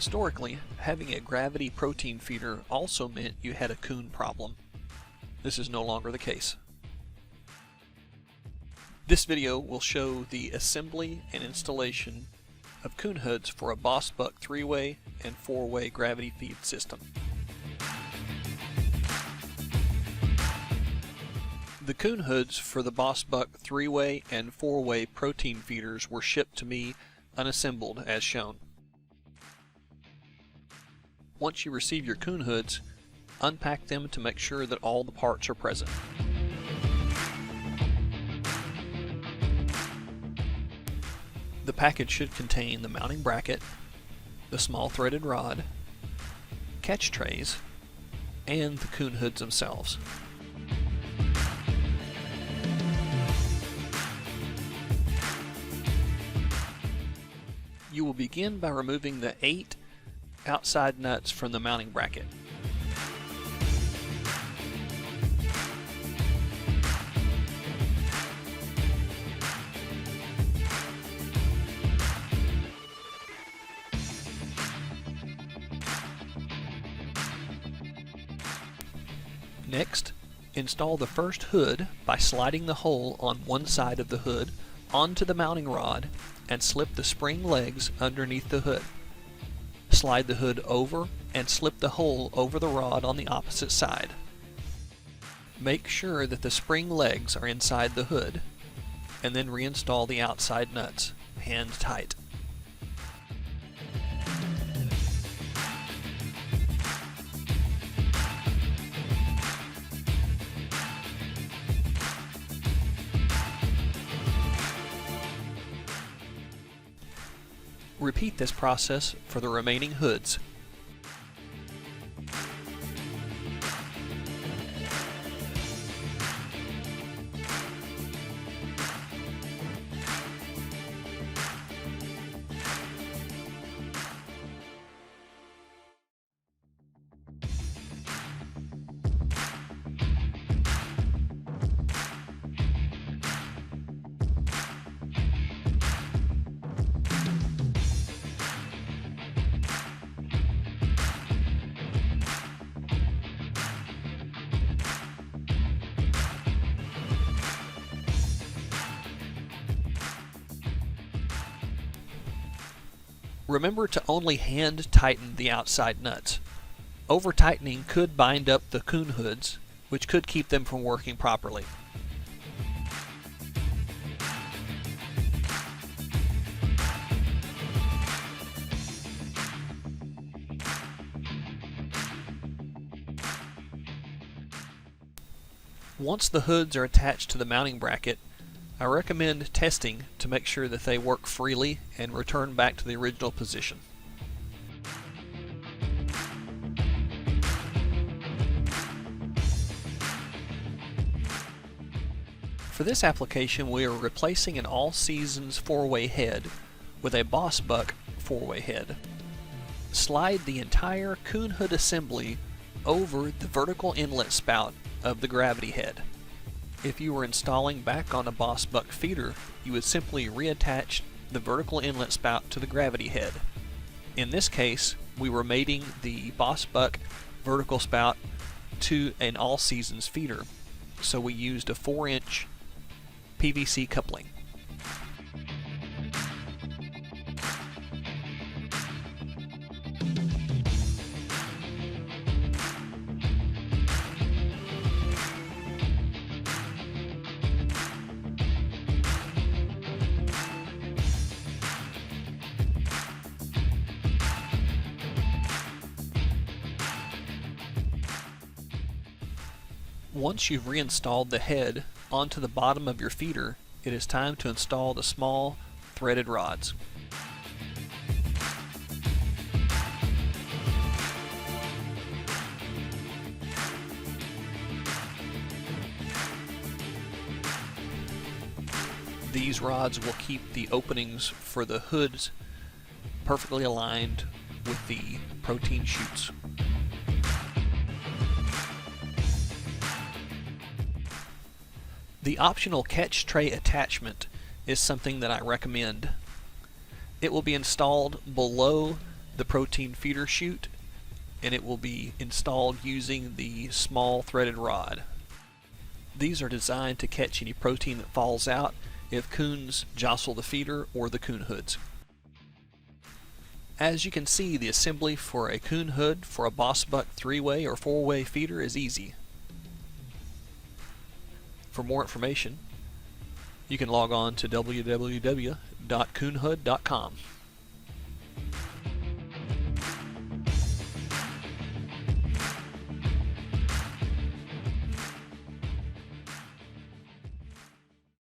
Historically, having a gravity protein feeder also meant you had a coon problem. This is no longer the case. This video will show the assembly and installation of CoonHoods for a Boss Buck 3-way and 4-way gravity feed system. The CoonHoods for the Boss Buck 3-way and 4-way protein feeders were shipped to me unassembled as shown. Once you receive your CoonHoods, unpack them to make sure that all the parts are present. The package should contain the mounting bracket, the small threaded rod, catch trays, and the CoonHoods themselves. You will begin by removing the 8 outside nuts from the mounting bracket. Next, install the first hood by sliding the hole on one side of the hood onto the mounting rod and slip the spring legs underneath the hood. Slide the hood over and slip the hole over the rod on the opposite side. Make sure that the spring legs are inside the hood, and then reinstall the outside nuts, hand tight. Repeat this process for the remaining hoods. Remember to only hand tighten the outside nuts. Over tightening could bind up the CoonHoods, which could keep them from working properly. Once the hoods are attached to the mounting bracket, I recommend testing to make sure that they work freely and return back to the original position. For this application, we are replacing an All Seasons 4-way head with a Boss Buck 4-way head. Slide the entire CoonHood assembly over the vertical inlet spout of the gravity head. If you were installing back on a Boss Buck feeder, you would simply reattach the vertical inlet spout to the gravity head. In this case, we were mating the Boss Buck vertical spout to an All Seasons feeder, so we used a 4-inch PVC coupling. Once you've reinstalled the head onto the bottom of your feeder, it is time to install the small threaded rods. These rods will keep the openings for the hoods perfectly aligned with the protein chutes. The optional catch tray attachment is something that I recommend. It will be installed below the protein feeder chute, and it will be installed using the small threaded rod. These are designed to catch any protein that falls out if coons jostle the feeder or the CoonHoods. As you can see, the assembly for a CoonHood for a boss buck 3-way or 4-way feeder is easy. For more information, you can log on to www.coonhood.com.